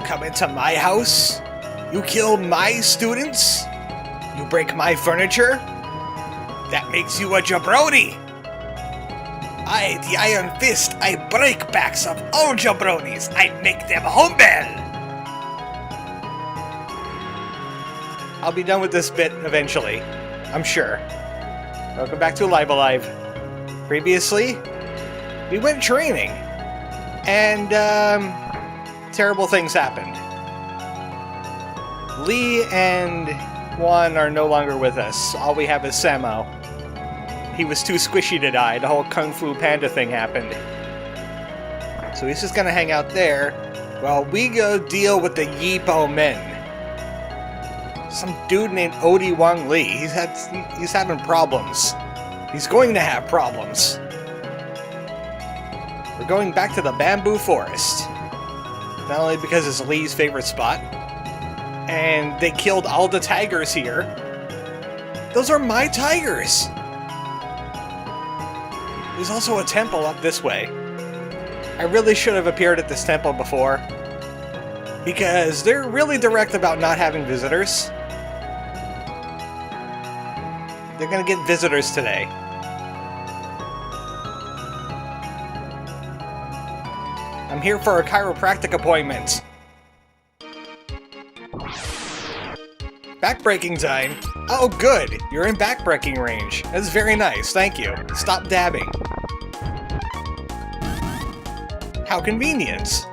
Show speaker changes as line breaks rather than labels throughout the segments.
come into my house? You kill my students? You break my furniture? That makes you a jabroni! I, the Iron Fist, I break backs of all jabronis! I make them humble! I'll be done with this bit eventually, I'm sure. Welcome back to Alive Alive. Previously, we went training, and terrible things happened. Lee and Juan are no longer with us. All we have is Samo. He was too squishy to die. The whole Kung Fu Panda thing happened. So he's just gonna hang out there while we go deal with the Yeepo men. Some dude named Odie Wang Lee. He's having problems. He's going to have problems. We're going back to the bamboo forest. Not only because it's Lee's favorite spot, and they killed all the tigers here. Those are my tigers! There's also a temple up this way. I really should have appeared at this temple before, because they're really direct about not having visitors. They're gonna get visitors today. I'm here for a chiropractic appointment. Backbreaking time? Oh good, you're in backbreaking range. That's very nice, thank you. Stop dabbing. How convenient.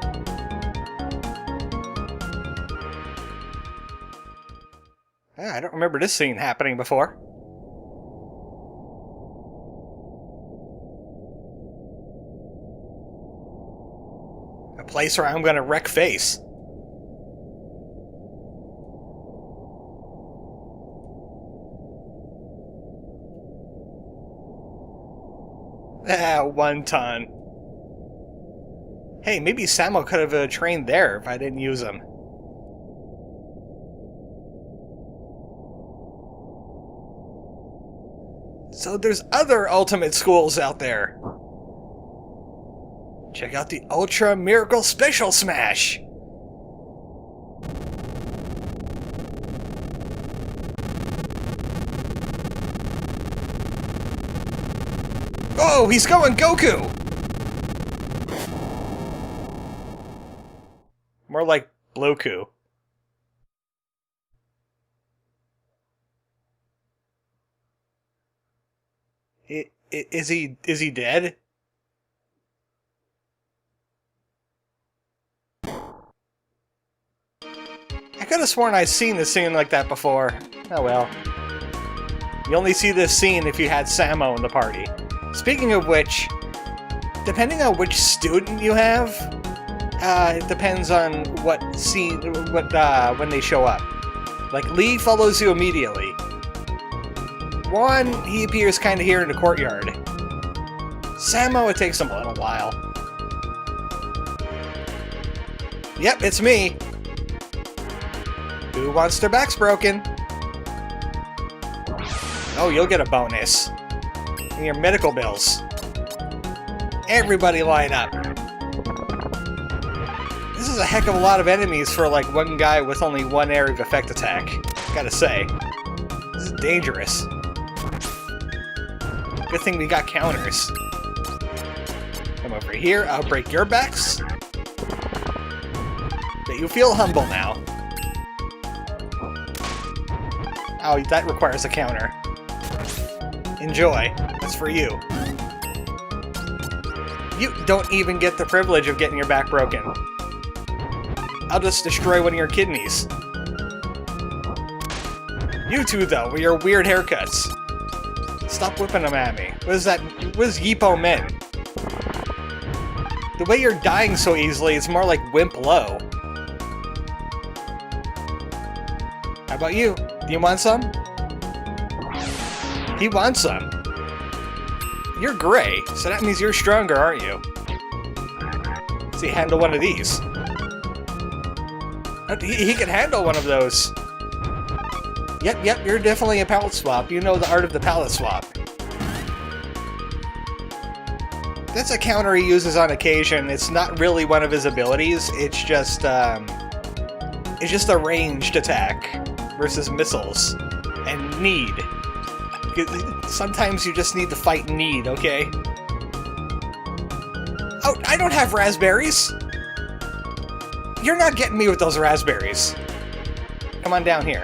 I don't remember this scene happening before. A place where I'm gonna wreck face. Ah, 1 ton. Hey, maybe Samo could have trained there if I didn't use him. So there's other ultimate schools out there. Check out the Ultra Miracle Special Smash! Oh, he's going Goku! More like Bloku. Is he dead? I could have sworn I'd seen this scene like that before. Oh well. You only see this scene if you had Sammo in the party. Speaking of which, depending on which student you have, it depends on what scene, when they show up. Like, Lee follows you immediately. Juan, he appears kind of here in the courtyard. Sammo, it takes him a little while. Yep, it's me. Who wants their backs broken? Oh, you'll get a bonus. And your medical bills. Everybody line up. This is a heck of a lot of enemies for like one guy with only one area of effect attack. Gotta say. This is dangerous. Good thing we got counters. Come over here, I'll break your backs. But you feel humble now. Oh, that requires a counter. Enjoy. That's for you. You don't even get the privilege of getting your back broken. I'll just destroy one of your kidneys. You two, though, with your weird haircuts. Stop whipping them at me. What is that? What is Yeepo men? The way you're dying so easily, it's more like Wimp Low. How about you? Do you want some? He wants some. You're gray, so that means you're stronger, aren't you? See, handle one of these. He can handle one of those. Yep, you're definitely a palette swap. You know the art of the palette swap. That's a counter he uses on occasion. It's not really one of his abilities. It's just, is just a ranged attack versus missiles. And need. Sometimes you just need to fight need, okay? Oh, I don't have raspberries! You're not getting me with those raspberries. Come on down here.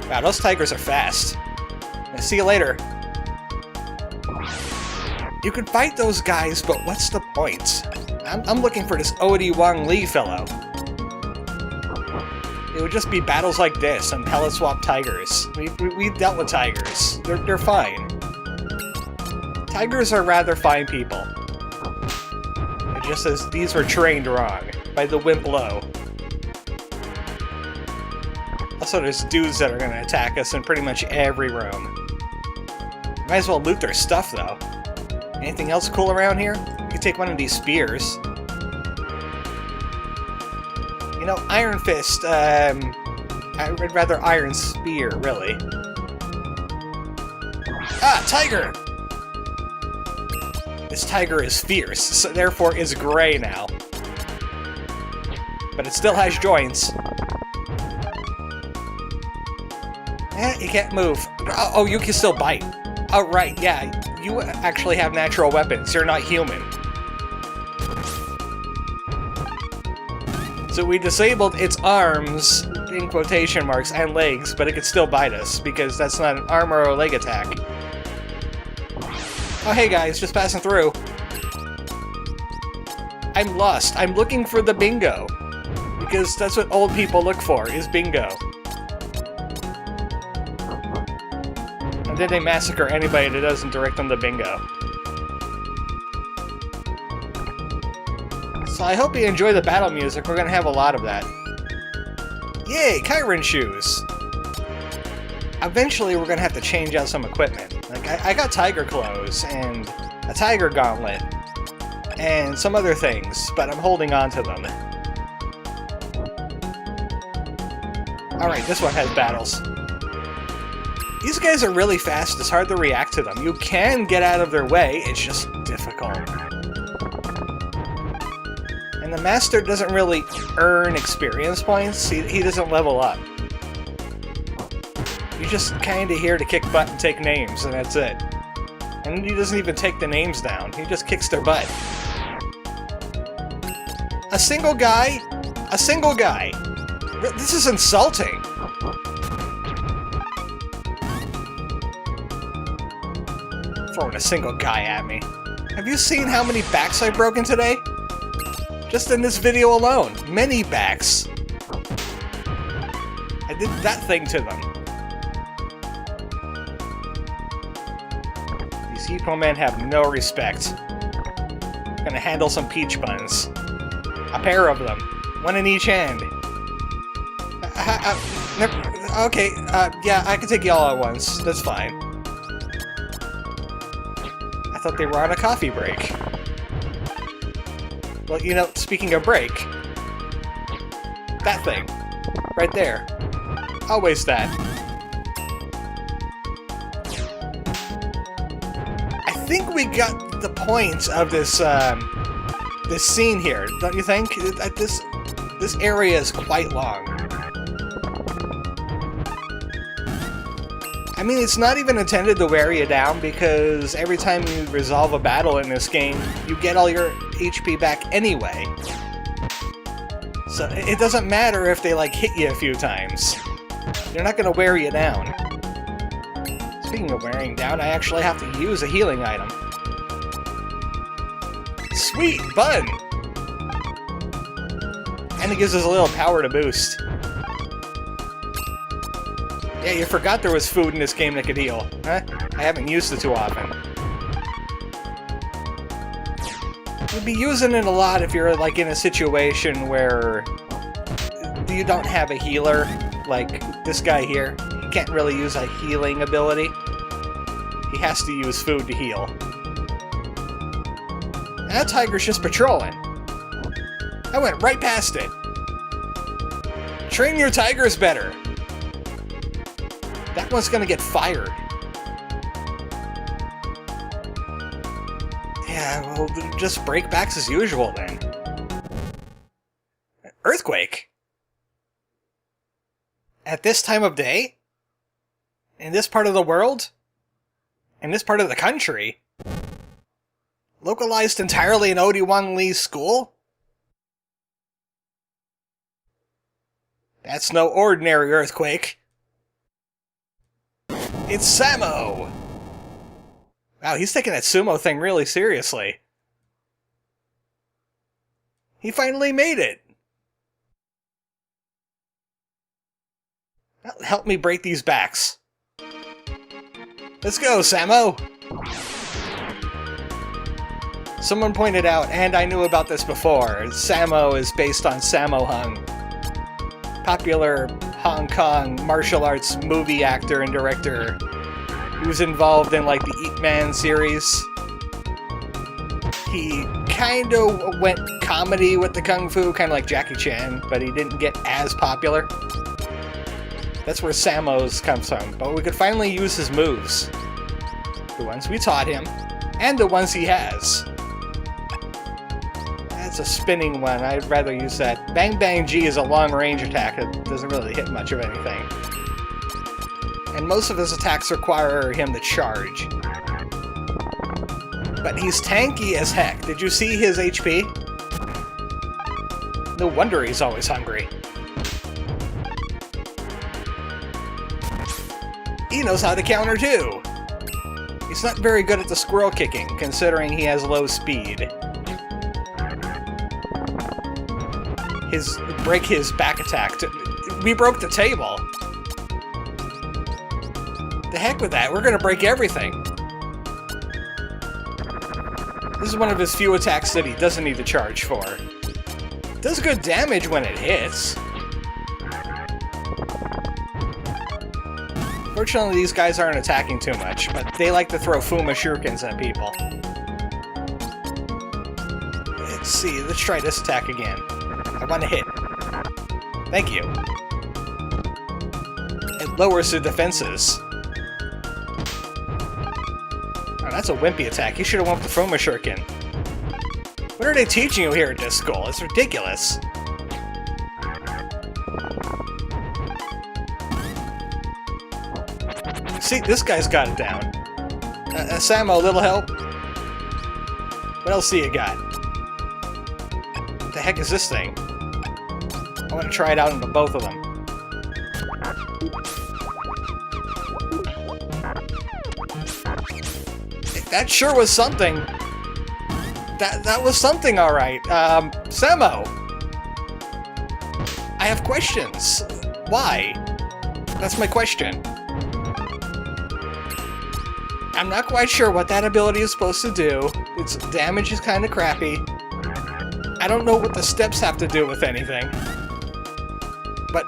Wow, those tigers are fast. I'll see you later. You can fight those guys, but what's the point? I'm looking for this Odie Wang Lee fellow. It would just be battles like this and pellet swap tigers. We've dealt with tigers. They're fine. Tigers are rather fine people. It just says these were trained wrong by the wimp low. Also, there's dudes that are going to attack us in pretty much every room. Might as well loot their stuff, though. Anything else cool around here? You can take one of these spears. You know, Iron Fist, I'd rather Iron Spear, really. Ah, tiger! This tiger is fierce, so therefore is gray now. But it still has joints. Eh, you can't move. Oh, you can still bite. Oh, right, yeah. You actually have natural weapons. You're not human. So we disabled its arms, in quotation marks, and legs, but it could still bite us, because that's not an arm or a leg attack. Oh, hey guys, just passing through. I'm lost. I'm looking for the bingo. Because that's what old people look for, is bingo. And then they massacre anybody that doesn't direct them to bingo. So I hope you enjoy the battle music. We're gonna have a lot of that. Yay, Kyron shoes! Eventually we're gonna have to change out some equipment. Like, I got tiger clothes, and a tiger gauntlet, and some other things, but I'm holding on to them. Alright, this one has battles. These guys are really fast, it's hard to react to them. You can get out of their way, it's just difficult. And the master doesn't really earn experience points, he doesn't level up. You're just kinda here to kick butt and take names, and that's it. And he doesn't even take the names down, he just kicks their butt. A single guy? A single guy! This is insulting! Throwing a single guy at me. Have you seen how many backs I've broken today? Just in this video alone. Many backs. I did that thing to them. These Hippo men have no respect. Gonna handle some Peach Buns. A pair of them. One in each hand. Okay, yeah, I can take you all at once. That's fine. I thought they were on a coffee break. Well, you know, speaking of break, that thing, right there. Always that. I think we got the point of this, this scene here, don't you think? This area is quite long. I mean, it's not even intended to wear you down, because every time you resolve a battle in this game, you get all your HP back anyway. So it doesn't matter if they, like, hit you a few times. They're not gonna wear you down. Speaking of wearing down, I actually have to use a healing item. Sweet bun! And it gives us a little power to boost. Yeah, you forgot there was food in this game that could heal, huh? I haven't used it too often. You'd be using it a lot if you're, like, in a situation where you don't have a healer, like this guy here. He can't really use a healing ability. He has to use food to heal. And that tiger's just patrolling. I went right past it. Train your tigers better. That one's gonna get fired. Yeah, well, just break backs as usual then. Earthquake? At this time of day? In this part of the world? In this part of the country? Localized entirely in Odie Wang Lee's school? That's no ordinary earthquake. It's Samo! Wow, he's taking that sumo thing really seriously. He finally made it! Help me break these backs. Let's go, Samo! Someone pointed out, and I knew about this before, Sammo is based on Sammo Hung, popular Hong Kong martial arts movie actor and director. He was involved in like the Ip Man series. He kind of went comedy with the Kung Fu, kind of like Jackie Chan, but he didn't get as popular. That's where Sammo's comes from, but we could finally use his moves. The ones we taught him, and the ones he has. That's a spinning one, I'd rather use that. Bang Bang G is a long-range attack, it doesn't really hit much of anything. And most of his attacks require him to charge. But he's tanky as heck. Did you see his HP? No wonder he's always hungry. He knows how to counter too! He's not very good at the squirrel kicking, considering he has low speed. Break his back attack. We broke the table! The heck with that, we're gonna break everything! This is one of his few attacks that he doesn't need to charge for. It does good damage when it hits. Fortunately, these guys aren't attacking too much, but they like to throw Fuma shurikens at people. Let's see, let's try this attack again. I want to hit. Thank you. It lowers the defenses. Oh, that's a wimpy attack. You should have went with the Fuma shuriken. What are they teaching you here at this school? It's ridiculous. See, this guy's got it down. Sammo, a little help? What else do you got? What the heck is this thing? I want to try it out into both of them. That sure was something. That was something, alright. Sammo! I have questions. Why? That's my question. I'm not quite sure what that ability is supposed to do. Its damage is kind of crappy. I don't know what the steps have to do with anything. But,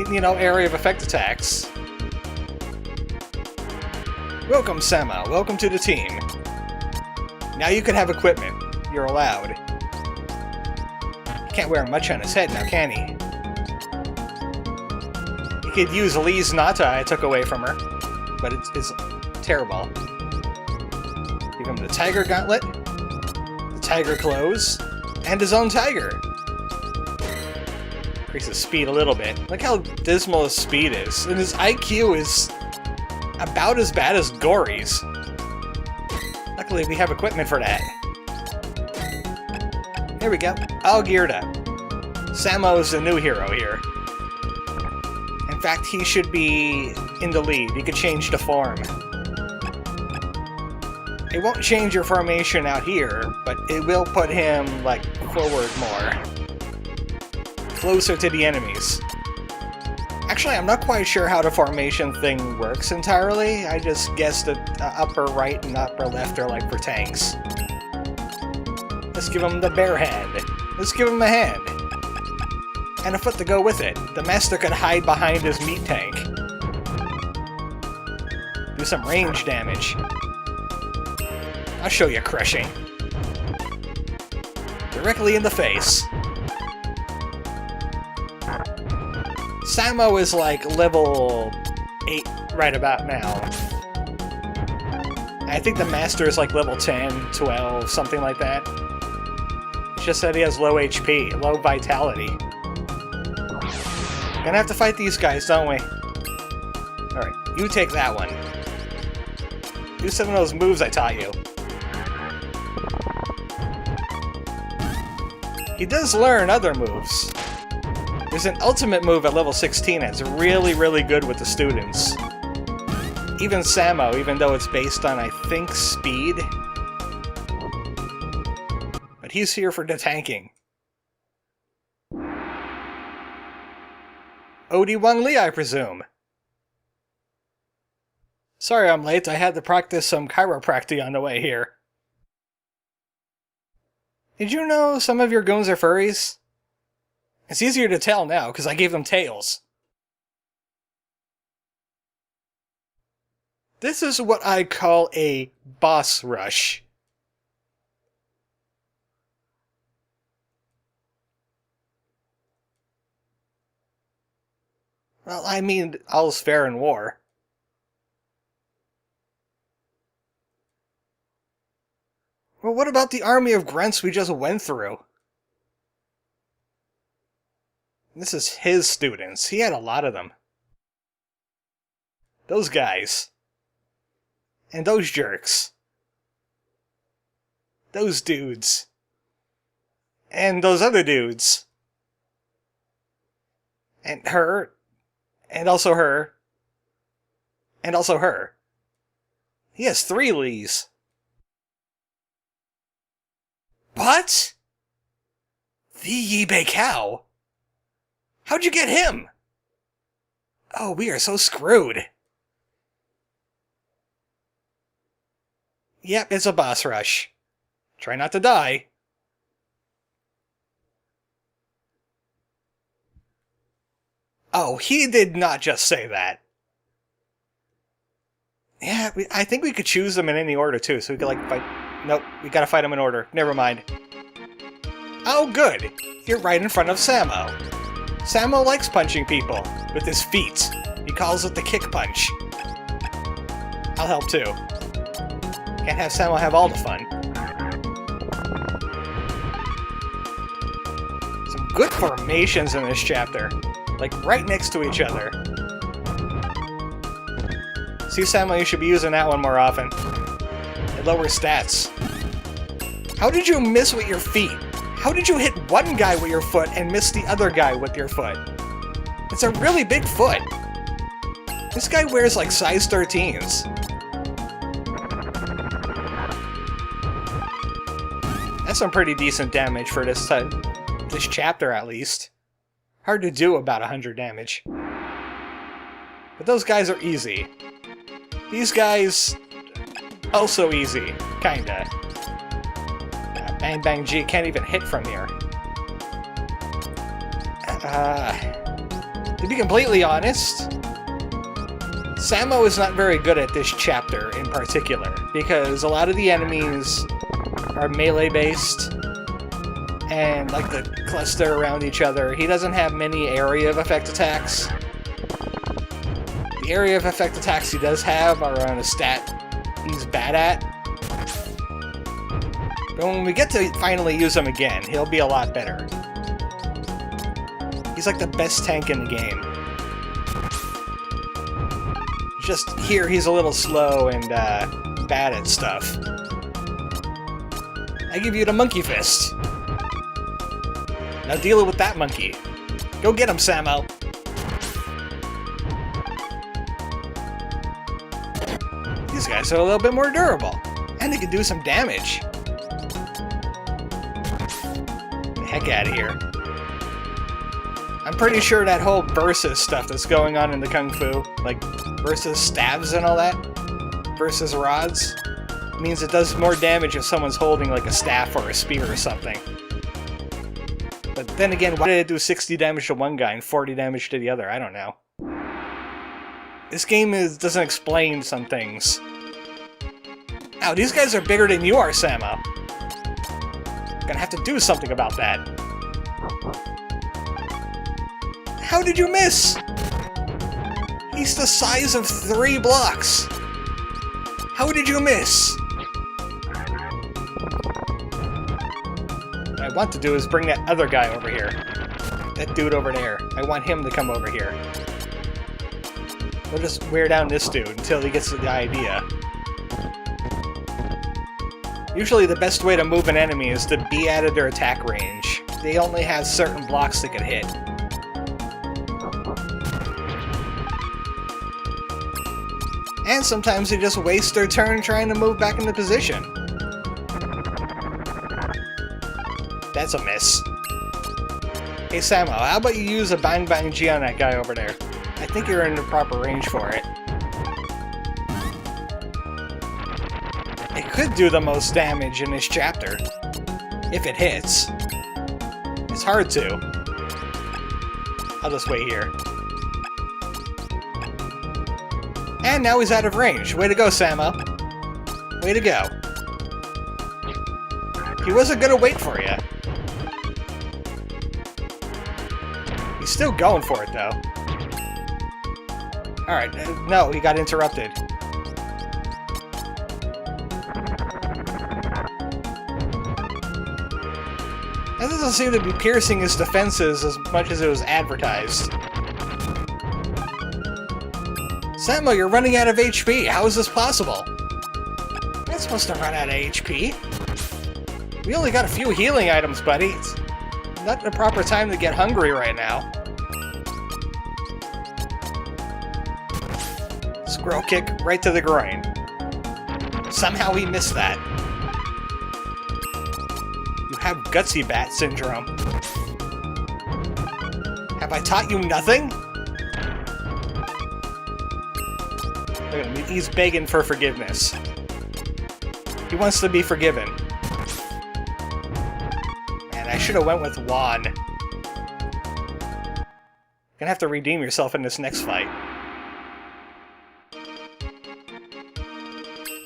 you know, area of effect attacks. Welcome, Samo. Welcome to the team. Now you can have equipment. You're allowed. He can't wear much on his head now, can he? He could use Lee's Nata I took away from her. But it's terrible. Give him the Tiger Gauntlet, the Tiger Clothes, and his own Tiger. Increases speed a little bit. Look how dismal his speed is. And his IQ is about as bad as Gory's. Luckily, we have equipment for that. There we go. All geared up. Sammo's the new hero here. In fact, he should be in the lead. He could change the form. It won't change your formation out here, but it will put him, like, forward more. Closer to the enemies. Actually, I'm not quite sure how the formation thing works entirely. I just guessed that upper right and upper left are, like, for tanks. Let's give him the bear hand. Let's give him a hand. And a foot to go with it. The master could hide behind his meat tank. Do some range damage. I'll show you crushing. Directly in the face. Sammo is like level 8 right about now. I think the master is like level 10, 12, something like that. It's just that he has low HP, low vitality. Gonna have to fight these guys, don't we? Alright, you take that one. Do some of those moves I taught you. He does learn other moves. There's an ultimate move at level 16 that's really, really good with the students. Even Samo, even though it's based on, I think, speed. But he's here for the tanking. Odie Wang Lee, I presume. Sorry I'm late, I had to practice some chiropractic on the way here. Did you know some of your goons are furries? It's easier to tell now, because I gave them tails. This is what I call a boss rush. Well, I mean, all's fair in war. Well, what about the army of grunts we just went through? This is his students. He had a lot of them. Those guys. And those jerks. Those dudes. And those other dudes. And her. And also her. And also her. He has 3 Lees. What? The Yibei cow? How'd you get him? Oh, we are so screwed. Yep, it's a boss rush. Try not to die. Oh, he did not just say that. Yeah, I think we could choose them in any order, too, so we could, like, fight... Nope, we gotta fight them in order. Never mind. Oh, good! You're right in front of Sammo. Sammo likes punching people with his feet. He calls it the kick punch. I'll help, too. Can't have Sammo have all the fun. Some good formations in this chapter. Like, right next to each other. See, Sammo, you should be using that one more often. It lowers stats. How did you miss with your feet? How did you hit one guy with your foot and miss the other guy with your foot? It's a really big foot. This guy wears like size 13s. That's some pretty decent damage for this chapter, at least. Hard to do about 100 damage. But those guys are easy. These guys... also easy. Kinda. Bang Bang G can't even hit from here. To be completely honest, Sammo is not very good at this chapter in particular, because a lot of the enemies are melee-based, and like the cluster around each other. He doesn't have many area of effect attacks. The area of effect attacks he does have are on a stat he's bad at. But when we get to finally use him again, he'll be a lot better. He's like the best tank in the game. Just here, he's a little slow and bad at stuff. I give you the monkey fist. Now deal with that monkey. Go get him, Sammo. These guys are a little bit more durable. And they can do some damage. The heck out of here. I'm pretty sure that whole versus stuff that's going on in the Kung Fu, like versus stabs and all that, versus rods, means it does more damage if someone's holding like a staff or a spear or something. But then again, why did it do 60 damage to one guy and 40 damage to the other? I don't know. This game doesn't explain some things. Now, these guys are bigger than you are, Sammo. Gonna have to do something about that. How did you miss? He's the size of 3 blocks. How did you miss? What I want to do is bring that other guy over here. that dude over there. I want him to come over here. We'll just wear down this dude until he gets the idea. Usually the best way to move an enemy is to be out of their attack range. They only have certain blocks they can hit. And sometimes they just waste their turn trying to move back into position. That's a miss. Hey Samo, how about you use a Bang Bang G on that guy over there? I think you're in the proper range for it. It could do the most damage in this chapter. If it hits. It's hard to. I'll just wait here. And now he's out of range. Way to go, Samo. Way to go. He wasn't gonna wait for you. He's still going for it, though. Alright, no, he got interrupted. That doesn't seem to be piercing his defenses as much as it was advertised. Sammo, you're running out of HP. How is this possible? You're not supposed to run out of HP. We only got a few healing items, buddy. It's not the proper time to get hungry right now. Squirrel kick right to the groin. Somehow he missed that. You have Gutsy Bat Syndrome. Have I taught you nothing? Look at him, he's begging for forgiveness. He wants to be forgiven. Man, I should have went with Juan. Gonna have to redeem yourself in this next fight.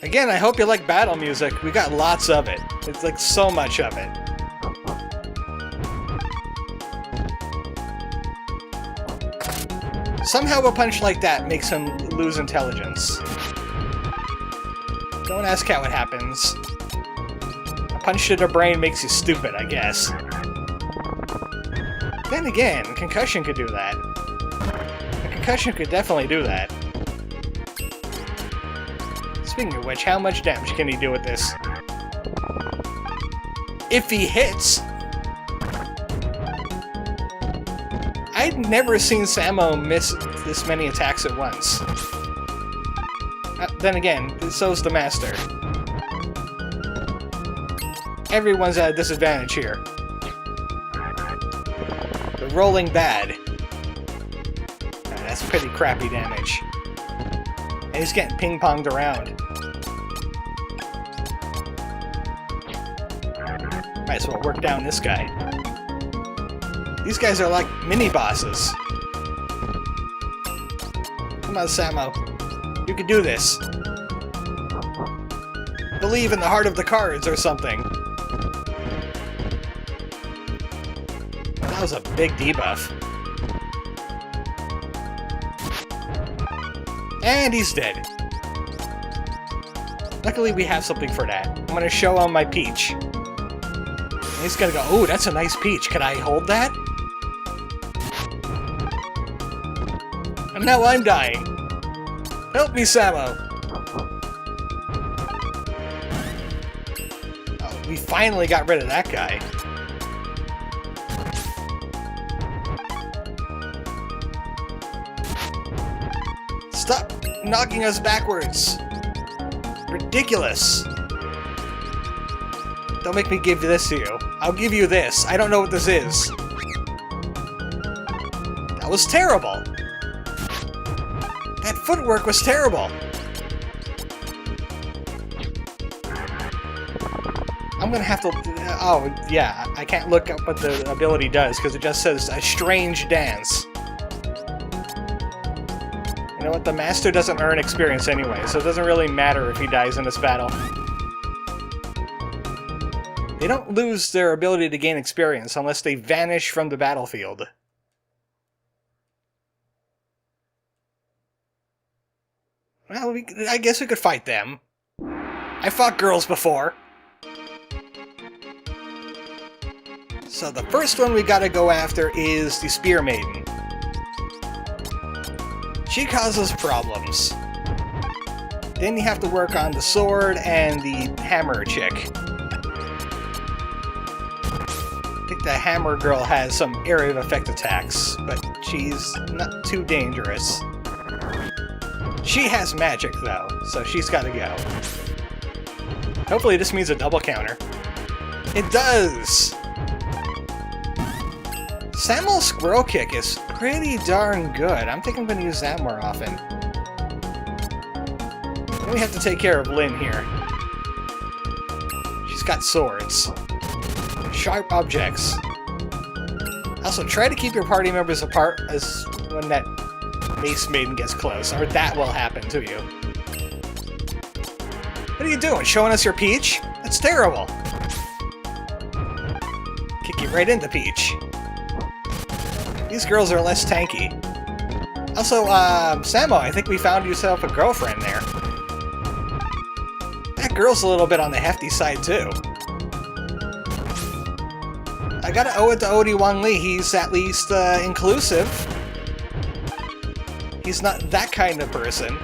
Again, I hope you like battle music. We got lots of it. It's like so much of it. Somehow a punch like that makes him lose intelligence. Don't ask how it happens. A punch to the brain makes you stupid, I guess. Then again, concussion could do that. A concussion could definitely do that. Speaking of which, how much damage can he do with this? If he hits! I'd never seen Sammo miss this many attacks at once. Then again, so's the Master. Everyone's at a disadvantage here. The rolling bad. That's pretty crappy damage. And he's getting ping-ponged around. Might as well work down this guy. These guys are like mini-bosses. Come on, Sammo. You can do this. Believe in the heart of the cards or something. That was a big debuff. And he's dead. Luckily we have something for that. I'm gonna show him my peach. And he's gonna go, ooh, that's a nice peach. Can I hold that? And now I'm dying. Help me, Sammo. Oh, we finally got rid of that guy. Stop knocking us backwards. Ridiculous. Don't make me give this to you. I'll give you this. I don't know what this is. That was terrible. That footwork was terrible. I'm gonna have to... oh, yeah. I can't look up what the ability does because it just says a strange dance. You know what? The Master doesn't earn experience anyway, so it doesn't really matter if he dies in this battle. They don't lose their ability to gain experience unless they vanish from the battlefield. Well, I guess we could fight them. I fought girls before. So the first one we gotta go after is the Spear Maiden. She causes problems. Then you have to work on the sword and the hammer chick. I think the hammer girl has some area of effect attacks, but she's not too dangerous. She has magic though, so she's gotta go. Hopefully this means a double counter. It does! Sammo's squirrel kick is pretty darn good. I'm thinking I'm going to use that more often. Then we have to take care of Lynn here. She's got swords. Sharp objects. Also, try to keep your party members apart as when that Mace Maiden gets close, or that will happen to you. What are you doing? Showing us your Peach? That's terrible! Kick you right into Peach. These girls are less tanky. Also, Sammo, I think we found yourself a girlfriend there. That girl's a little bit on the hefty side, too. I gotta owe it to Odie Wang Lee, he's at least, inclusive. He's not that kind of person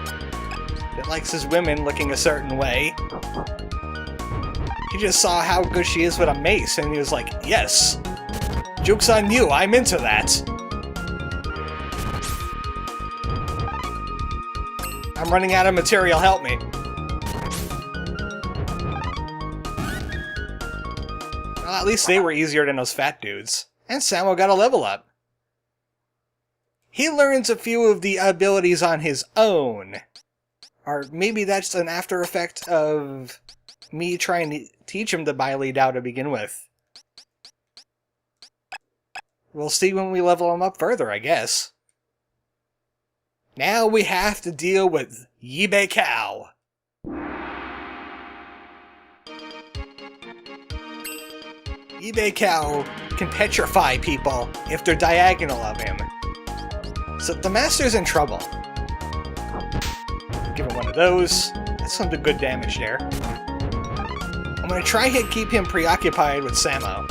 that likes his women looking a certain way. He just saw how good she is with a mace, and he was like, yes! Joke's on you, I'm into that! I'm running out of material, help me. Well, at least they were easier than those fat dudes. And Sammo got a level up. He learns a few of the abilities on his own. Or maybe that's an after effect of me trying to teach him the Bailey Dao to begin with. We'll see when we level him up further, I guess. Now we have to deal with Yibe Cow. Yibe Cow can petrify people if they're diagonal of him. So the Master's in trouble. Give him one of those. That's some good damage there. I'm going to try to keep him preoccupied with Sammo,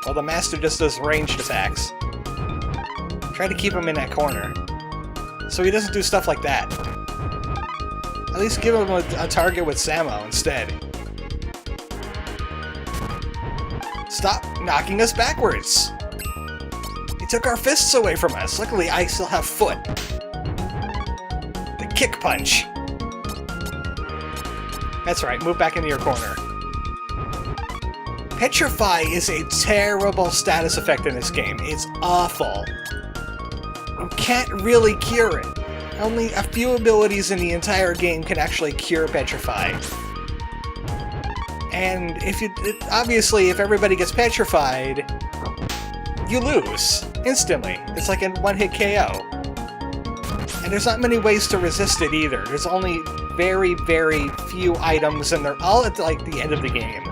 while the Master just does ranged attacks. Try to keep him in that corner, so he doesn't do stuff like that. At least give him a target with Sammo instead. Stop knocking us backwards! He took our fists away from us. Luckily, I still have foot. The kick punch. That's right, move back into your corner. Petrify is a terrible status effect in this game. It's awful. You can't really cure it. Only a few abilities in the entire game can actually cure Petrify. And obviously, if everybody gets petrified, you lose instantly. It's like a one-hit KO. And there's not many ways to resist it either. There's only very, very few items, and they're all at like the end of the game.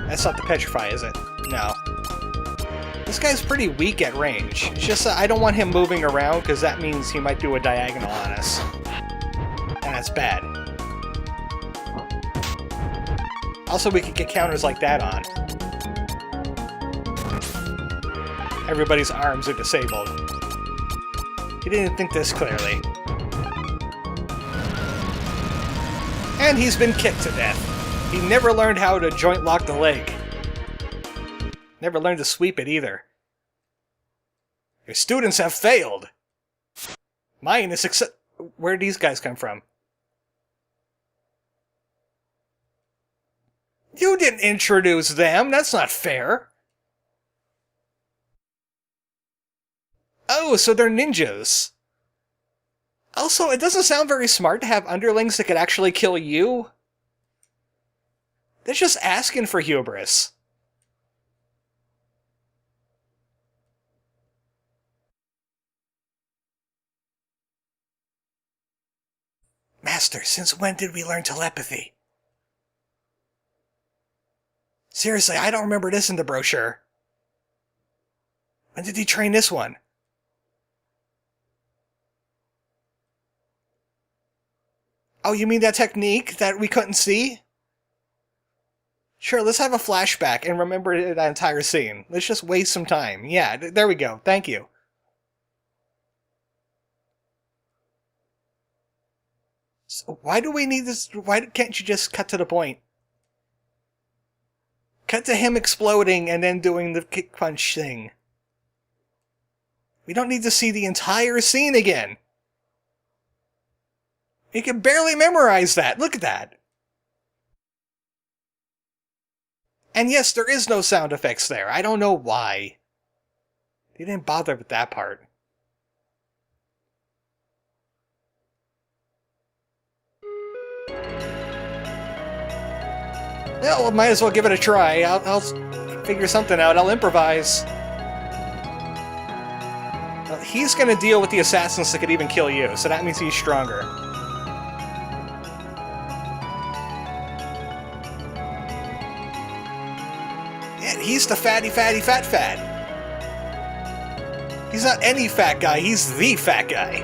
That's not the petrify, is it? No. This guy's pretty weak at range. It's just I don't want him moving around, because that means he might do a diagonal on us. And that's bad. Also, we could get counters like that on. Everybody's arms are disabled. He didn't think this clearly. And he's been kicked to death. He never learned how to joint lock the leg. Never learned to sweep it either. Your students have failed! Mine is success. Where'd these guys come from? You didn't introduce them! That's not fair! Oh, so they're ninjas. Also, it doesn't sound very smart to have underlings that could actually kill you. They're just asking for hubris. Master, since when did we learn telepathy? Seriously, I don't remember this in the brochure. When did he train this one? Oh, you mean that technique that we couldn't see? Sure, let's have a flashback and remember that entire scene. Let's just waste some time. Yeah, there we go. Thank you. So why do we need this? Why can't you just cut to the point? Cut to him exploding and then doing the kick punch thing. We don't need to see the entire scene again. You can barely memorize that. Look at that. And yes, there is no sound effects there. I don't know why. They didn't bother with that part. Yeah, well, might as well give it a try. I'll figure something out. I'll improvise. Well, he's gonna deal with the assassins that could even kill you, so that means he's stronger. Yeah, he's the fatty fat. He's not any fat guy, he's the fat guy.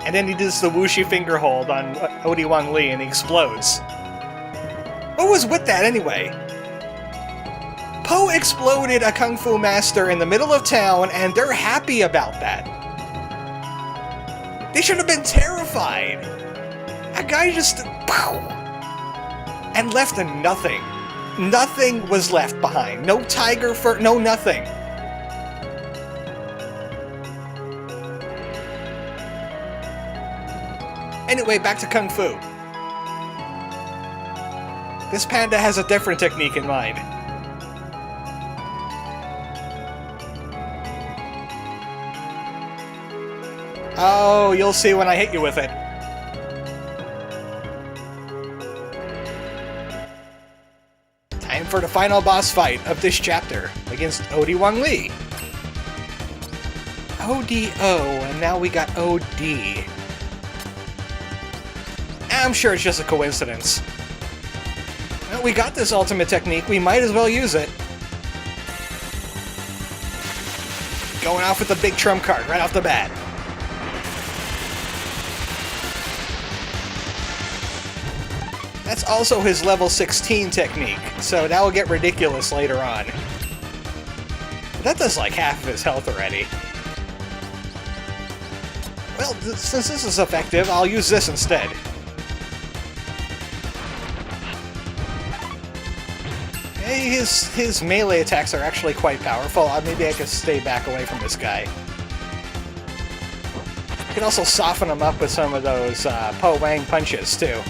And then he does the whooshy finger hold on Odie Wang Lee and he explodes. What was with that anyway? Po exploded a Kung Fu master in the middle of town and they're happy about that. They should have been terrified. That guy just... pow! And left nothing. Nothing was left behind. No tiger fur, no nothing. Anyway, back to Kung Fu. This panda has a different technique in mind. Oh, you'll see when I hit you with it. Time for the final boss fight of this chapter against Odie Wang Lee. ODO, and now we got OD. I'm sure it's just a coincidence. Well, we got this ultimate technique, we might as well use it. Going off with the big trump card right off the bat. That's also his level 16 technique, so that will get ridiculous later on. But that does like half of his health already. Well, since this is effective, I'll use this instead. Hey, his melee attacks are actually quite powerful. Maybe I could stay back away from this guy. I can also soften him up with some of those Po Wang punches, too.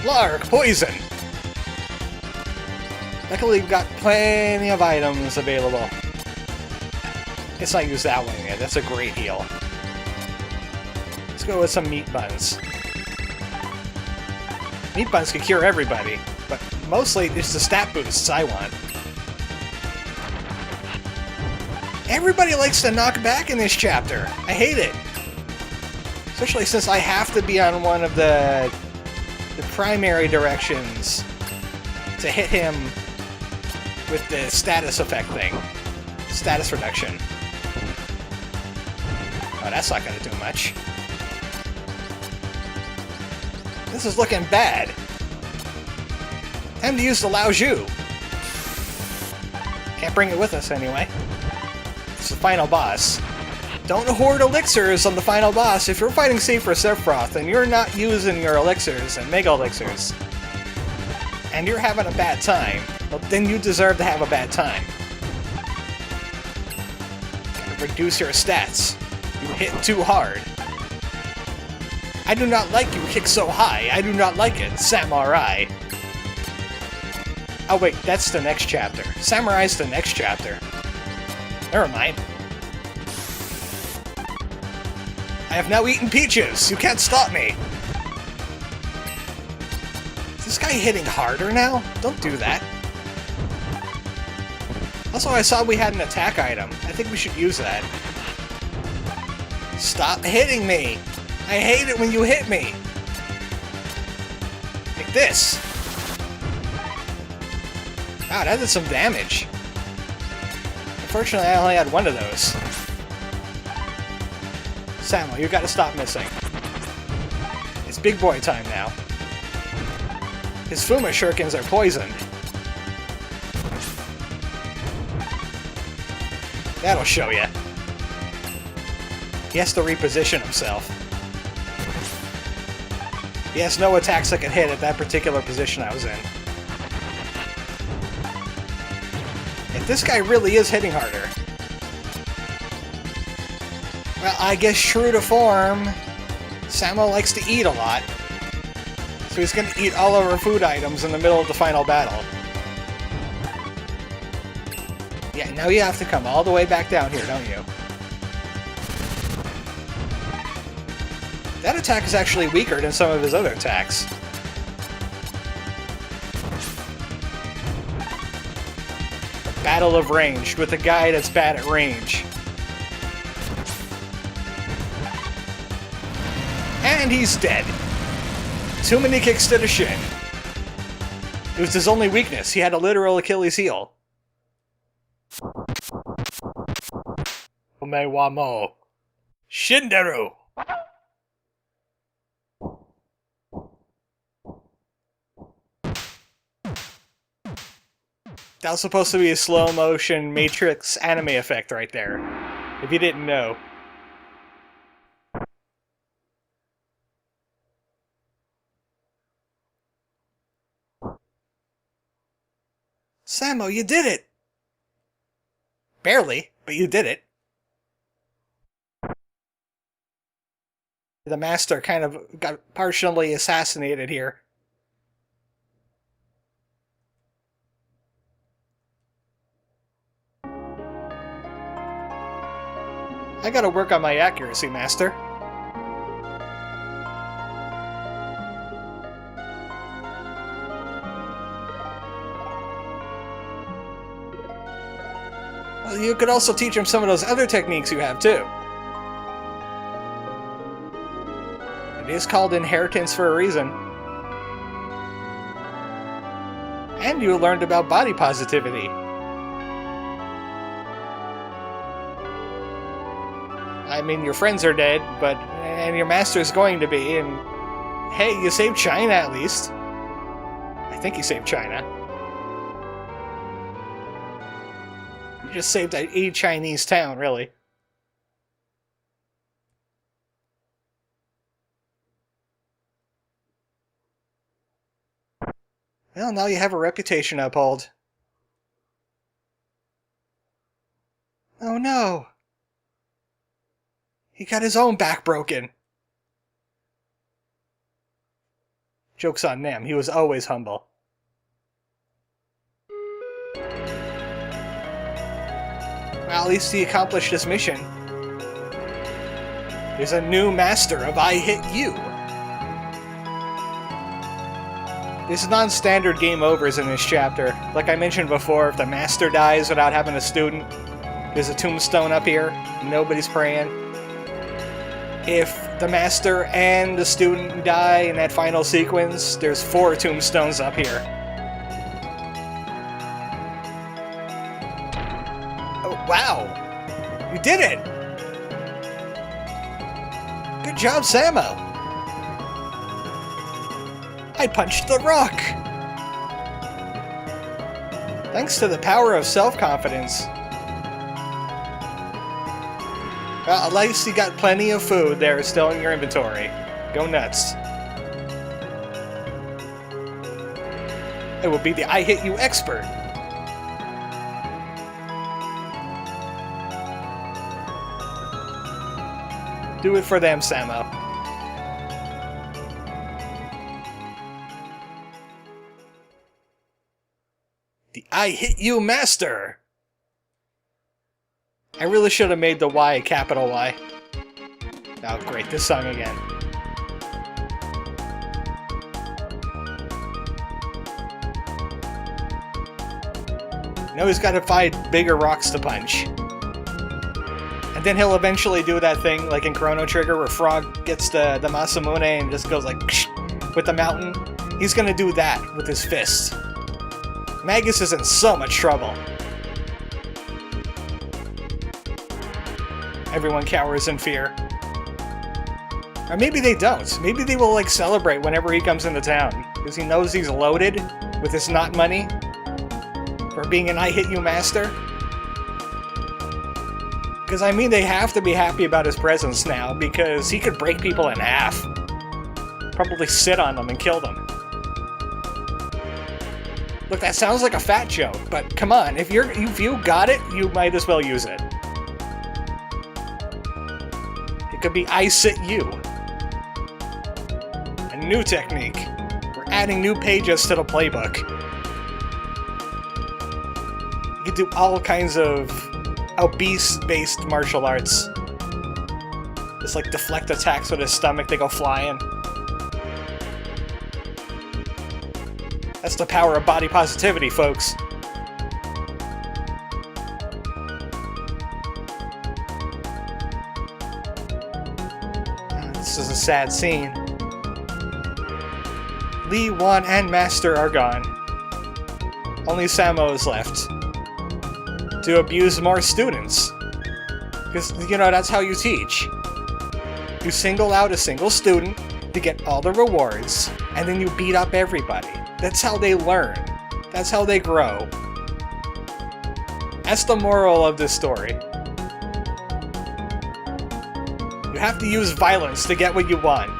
Lark, poison! Luckily, we've got plenty of items available. Let's not use that one yet. That's a great heal. Let's go with some meat buns. Meat buns can cure everybody, but mostly it's the stat boosts I want. Everybody likes to knock back in this chapter. I hate it. Especially since I have to be on one of the primary directions to hit him with the status effect thing. Status reduction. Oh, that's not gonna do much. This is looking bad. Time to use the Lao Zhu. Can't bring it with us anyway. It's the final boss. Don't hoard elixirs on the final boss. If you're fighting Safer Sephiroth and you're not using your elixirs and Mega Elixirs, and you're having a bad time, well, then you deserve to have a bad time. Gotta reduce your stats. You hit too hard. I do not like you kick so high. I do not like it. Samurai. Oh wait, that's the next chapter. Samurai's the next chapter. Never mind. I have now eaten peaches! You can't stop me! Is this guy hitting harder now? Don't do that. Also, I saw we had an attack item. I think we should use that. Stop hitting me! I hate it when you hit me! Like this! Wow, that did some damage. Unfortunately, I only had one of those. Samo, you gotta stop missing. It's big boy time now. His Fuma shurikens are poisoned. That'll show you. He has to reposition himself. He has no attacks that can hit at that particular position I was in. If this guy really is hitting harder... Well, I guess true to form, Samo likes to eat a lot. So he's gonna eat all of our food items in the middle of the final battle. Yeah, now you have to come all the way back down here, don't you? That attack is actually weaker than some of his other attacks. A battle of ranged with a guy that's bad at range. And he's dead. Too many kicks to the shin. It was his only weakness. He had a literal Achilles heel. Ome wa mo. Shinderu! That was supposed to be a slow-motion Matrix anime effect right there. If you didn't know. Sammo, you did it! Barely, but you did it. The master kind of got partially assassinated here. I gotta work on my accuracy, Master. Well, you could also teach him some of those other techniques you have, too. It is called inheritance for a reason. And you learned about body positivity. I mean, your friends are dead, and your master's going to be, and hey, you saved China at least. I think you saved China. You just saved a Chinese town, really. Well, now you have a reputation to uphold. Oh no! He got his own back broken. Joke's on them, he was always humble. Well, at least he accomplished his mission. There's a new master of I Hit You. There's non-standard game overs in this chapter. Like I mentioned before, if the master dies without having a student, there's a tombstone up here. Nobody's praying. If the master and the student die in that final sequence, there's 4 tombstones up here. Oh, wow! You did it! Good job, Sammo! I punched the rock! Thanks to the power of self-confidence. Well, at least you got plenty of food there still in your inventory. Go nuts. It will be the I Hit You expert. Do it for them, Sammo. The I Hit You master! I really should have made the Y a capital Y. Oh, great, this song again. Now he's got to find bigger rocks to punch. And then he'll eventually do that thing, like in Chrono Trigger, where Frog gets the Masamune and just goes like, with the mountain. He's gonna do that with his fist. Magus is in so much trouble. Everyone cowers in fear. Or maybe they don't. Maybe they will, like, celebrate whenever he comes into town. Because he knows he's loaded with his not money for being an I Hit You master. Because, I mean, they have to be happy about his presence now, because he could break people in half. Probably sit on them and kill them. Look, that sounds like a fat joke, but come on, if you got it, you might as well use it. It could be I Sit You. A new technique. We're adding new pages to the playbook. You can do all kinds of obese-based martial arts. Just like deflect attacks with his stomach, they go flying. That's the power of body positivity, folks. This is a sad scene. Lee, Wan, and Master are gone. Only Sammo is left. To abuse more students. Because, you know, that's how you teach. You single out a single student to get all the rewards, and then you beat up everybody. That's how they learn. That's how they grow. That's the moral of this story. You have to use violence to get what you want.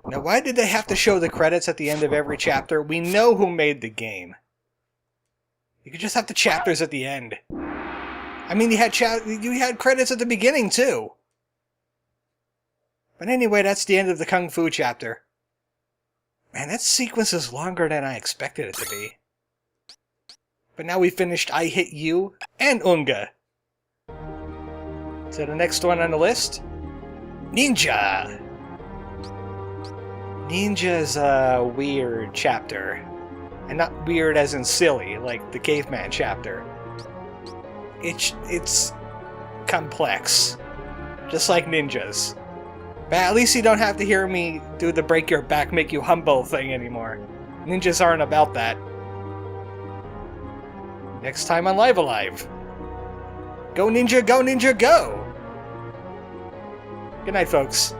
Now, why did they have to show the credits at the end of every chapter? We know who made the game. You could just have the chapters at the end. I mean, you had credits at the beginning, too. But anyway, that's the end of the Kung Fu chapter. Man, that sequence is longer than I expected it to be. But now we finished I Hit You and Unga. So the next one on the list? Ninja! Ninja is a weird chapter. And not weird as in silly, like the Caveman chapter. It's complex. Just like ninjas. But at least you don't have to hear me do the break your back, make you humble thing anymore. Ninjas aren't about that. Next time on Live Alive. Go Ninja, go Ninja, go! Good night, folks.